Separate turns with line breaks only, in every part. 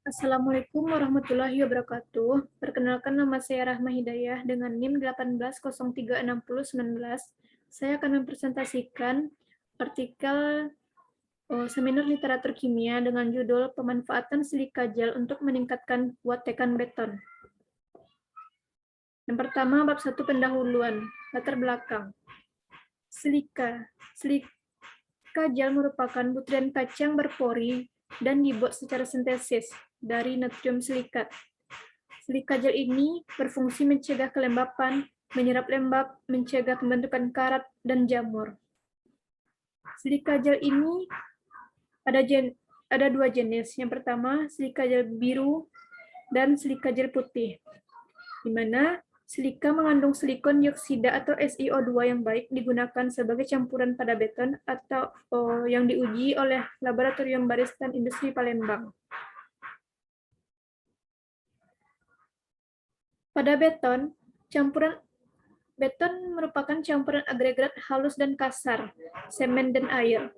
Assalamualaikum warahmatullahi wabarakatuh. Perkenalkan, nama saya Rahma Hidayah dengan NIM 18036019. Saya akan mempresentasikan artikel seminar literatur kimia dengan judul Pemanfaatan silika gel untuk meningkatkan kuat tekan beton. Yang pertama, bab 1 pendahuluan, latar belakang. Silika gel merupakan butiran kacang berpori dan dibuat secara sintesis dari natrium silikat. Silika gel ini berfungsi mencegah kelembapan, menyerap lembab, mencegah pembentukan karat dan jamur. Silika gel ini ada dua jenis. Yang pertama, silika gel biru dan silika gel putih, di mana silika mengandung silikon dioksida atau SiO2 yang baik digunakan sebagai campuran pada beton atau yang diuji oleh Laboratorium Baristan Industri Palembang. Pada beton, beton merupakan campuran agregat halus dan kasar, semen dan air.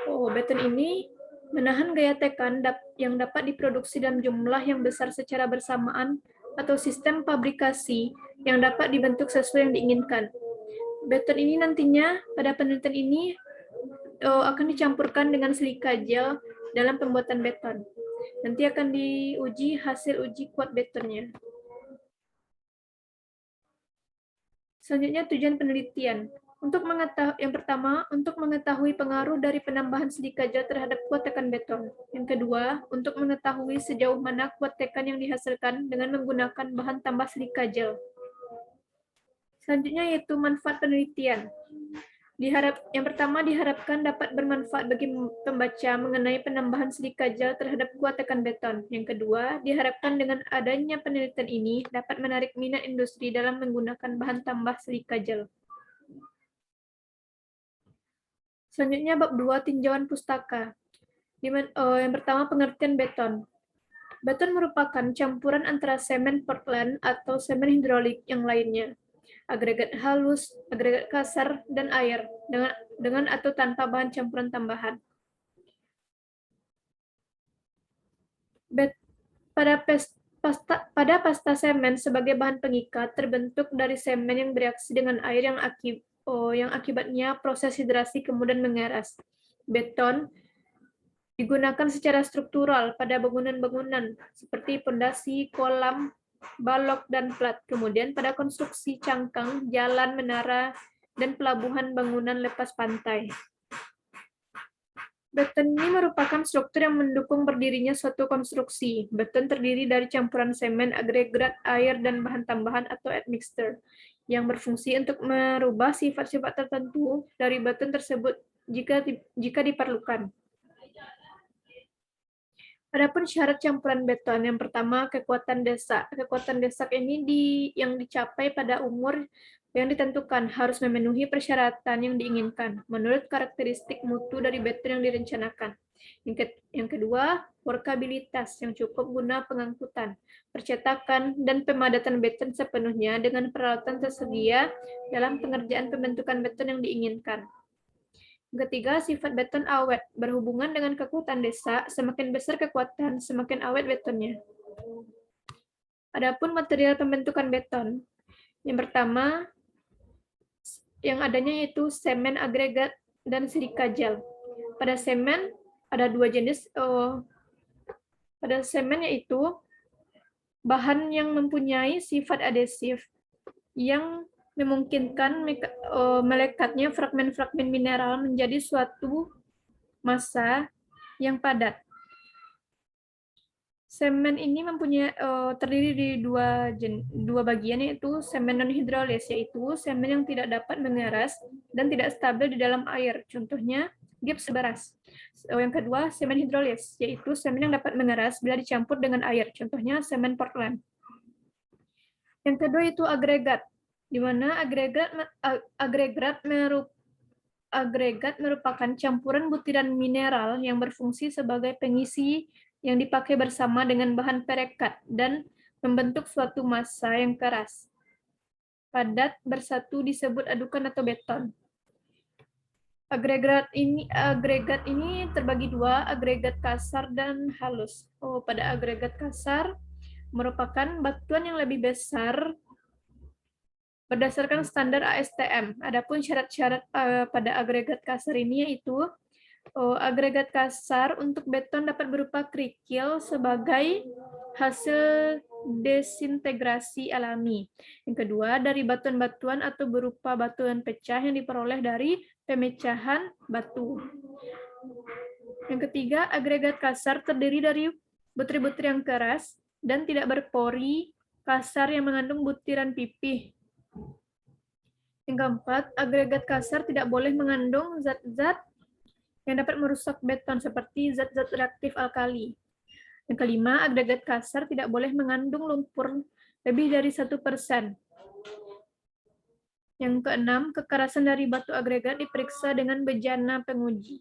Beton ini menahan gaya tekan yang dapat diproduksi dalam jumlah yang besar secara bersamaan atau sistem fabrikasi yang dapat dibentuk sesuai yang diinginkan. Beton ini nantinya pada penelitian ini akan dicampurkan dengan silika gel dalam pembuatan beton. Nanti akan diuji hasil uji kuat betonnya. Selanjutnya, tujuan penelitian. Yang pertama, untuk mengetahui pengaruh dari penambahan silika gel terhadap kuat tekan beton. Yang kedua, untuk mengetahui sejauh mana kuat tekan yang dihasilkan dengan menggunakan bahan tambah silika gel. Selanjutnya yaitu manfaat penelitian. Yang pertama, diharapkan dapat bermanfaat bagi pembaca mengenai penambahan silika gel terhadap kuat tekan beton. Yang kedua, diharapkan dengan adanya penelitian ini dapat menarik minat industri dalam menggunakan bahan tambah silika gel. Selanjutnya, bab 2, tinjauan pustaka. Yang pertama, pengertian beton. Beton merupakan campuran antara semen Portland atau semen hidrolik yang lainnya, agregat halus, agregat kasar, dan air, dengan atau tanpa bahan campuran tambahan. Pada pasta semen sebagai bahan pengikat terbentuk dari semen yang bereaksi dengan air yang akibatnya proses hidrasi kemudian mengeras. Beton digunakan secara struktural pada bangunan-bangunan seperti pondasi, kolam, balok, dan plat. Kemudian pada konstruksi cangkang, jalan, menara, dan pelabuhan bangunan lepas pantai. Beton ini merupakan struktur yang mendukung berdirinya suatu konstruksi. Beton terdiri dari campuran semen, agregat, air, dan bahan tambahan atau admixture yang berfungsi untuk merubah sifat-sifat tertentu dari beton tersebut jika diperlukan. Adapun syarat campuran beton, yang pertama kekuatan desak. Kekuatan desak ini yang dicapai pada umur yang ditentukan harus memenuhi persyaratan yang diinginkan menurut karakteristik mutu dari beton yang direncanakan. Yang kedua, workabilitas yang cukup guna pengangkutan, percetakan, dan pemadatan beton sepenuhnya dengan peralatan tersedia dalam pengerjaan pembentukan beton yang diinginkan. Ketiga, sifat beton awet. Berhubungan dengan kekuatan desak, semakin besar kekuatan, semakin awet betonnya. Adapun material pembentukan beton. Yang pertama, yang adanya yaitu semen agregat dan silika gel. Pada semen ada dua jenis. Pada semen yaitu bahan yang mempunyai sifat adhesif yang memungkinkan melekatnya fragmen-fragmen mineral menjadi suatu massa yang padat. Semen ini terdiri di dua bagian, yaitu semen non-hidrolis, yaitu semen yang tidak dapat mengeras dan tidak stabil di dalam air. Contohnya gips beras. Yang kedua, semen hidrolis, yaitu semen yang dapat mengeras bila dicampur dengan air. Contohnya semen Portland. Yang kedua itu agregat, di mana agregat merupakan campuran butiran mineral yang berfungsi sebagai pengisi yang dipakai bersama dengan bahan perekat dan membentuk suatu massa yang keras, padat, bersatu disebut adukan atau beton. Agregat ini terbagi dua, agregat kasar dan halus. Pada agregat kasar merupakan batuan yang lebih besar berdasarkan standar ASTM. Adapun syarat-syarat pada agregat kasar ini yaitu agregat kasar untuk beton dapat berupa kerikil sebagai hasil desintegrasi alami. Yang kedua, dari batuan-batuan atau berupa batuan pecah yang diperoleh dari pemecahan batu. Yang ketiga, agregat kasar terdiri dari butir-butir yang keras dan tidak berpori kasar yang mengandung butiran pipih. Yang keempat, agregat kasar tidak boleh mengandung zat-zat yang dapat merusak beton seperti zat-zat reaktif alkali. Yang kelima, agregat kasar tidak boleh mengandung lumpur lebih dari 1%. Yang keenam, kekerasan dari batu agregat diperiksa dengan bejana penguji.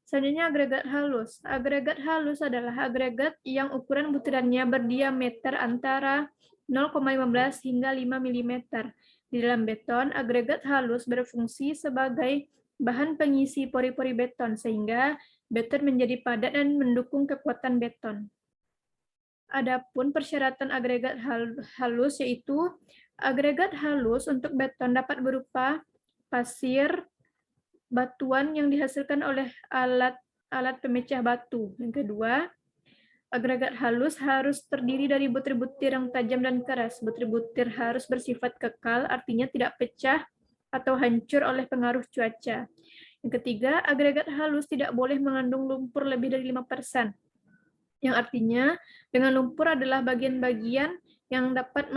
Selanjutnya, agregat halus. Agregat halus adalah agregat yang ukuran butirannya berdiameter antara 0,15 hingga 5 mm. Di dalam beton, agregat halus berfungsi sebagai bahan pengisi pori-pori beton, sehingga beton menjadi padat dan mendukung kekuatan beton. Adapun persyaratan agregat halus yaitu agregat halus untuk beton dapat berupa pasir, batuan yang dihasilkan oleh alat pemecah batu. Yang kedua, agregat halus harus terdiri dari butir-butir yang tajam dan keras. Butir-butir harus bersifat kekal, artinya tidak pecah atau hancur oleh pengaruh cuaca. Yang ketiga, agregat halus tidak boleh mengandung lumpur lebih dari 5%. Yang artinya dengan lumpur adalah bagian-bagian yang dapat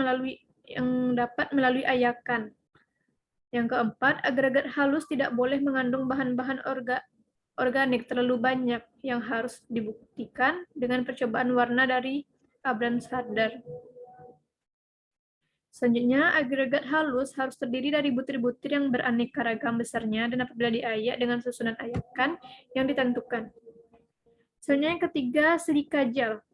melalui ayakan. Yang keempat, agregat halus tidak boleh mengandung bahan-bahan organik terlalu banyak yang harus dibuktikan dengan percobaan warna dari Abramshader. Selanjutnya, agregat halus harus terdiri dari butir-butir yang beraneka ragam besarnya dan apabila diayak dengan susunan ayakan yang ditentukan. Selanjutnya yang ketiga, silika gel.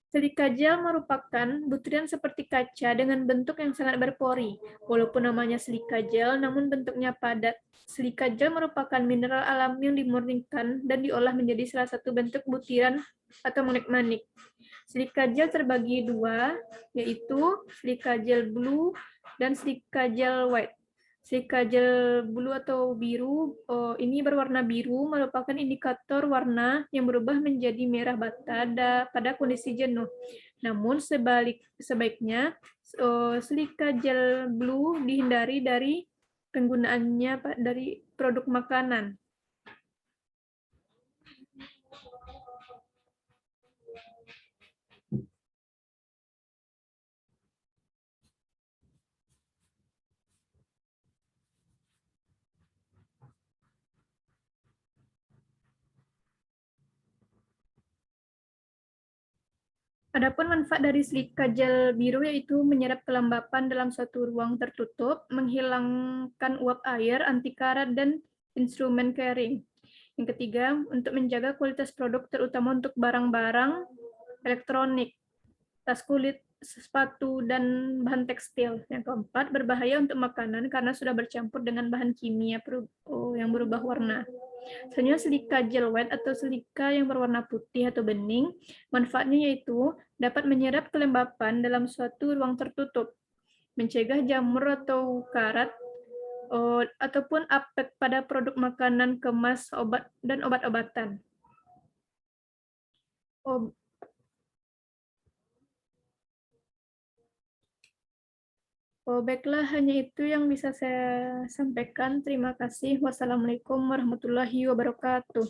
Silika gel merupakan butiran seperti kaca dengan bentuk yang sangat berpori. Walaupun namanya silika gel, namun bentuknya padat. Silika gel merupakan mineral alami yang dimurnikan dan diolah menjadi salah satu bentuk butiran atau manik-manik. Silika gel terbagi dua, yaitu silika gel blue dan silika gel white. Silika gel blue atau biru, ini berwarna biru, merupakan indikator warna yang berubah menjadi merah bata pada kondisi jenuh. Namun sebaiknya silika gel blue dihindari dari penggunaannya dari produk makanan. Adapun manfaat dari silika gel biru yaitu menyerap kelembapan dalam suatu ruang tertutup, menghilangkan uap air, anti karat, dan instrumen carrying. Yang ketiga, untuk menjaga kualitas produk terutama untuk barang-barang elektronik, tas kulit, sepatu, dan bahan tekstil. Yang keempat, berbahaya untuk makanan karena sudah bercampur dengan bahan kimia yang berubah warna. Selanjutnya silika gel white atau silika yang berwarna putih atau bening, manfaatnya yaitu dapat menyerap kelembapan dalam suatu ruang tertutup, mencegah jamur atau karat, ataupun apek pada produk makanan, kemas, obat, dan obat-obatan. Baiklah, hanya itu yang bisa saya sampaikan. Terima kasih. Wassalamualaikum warahmatullahi wabarakatuh.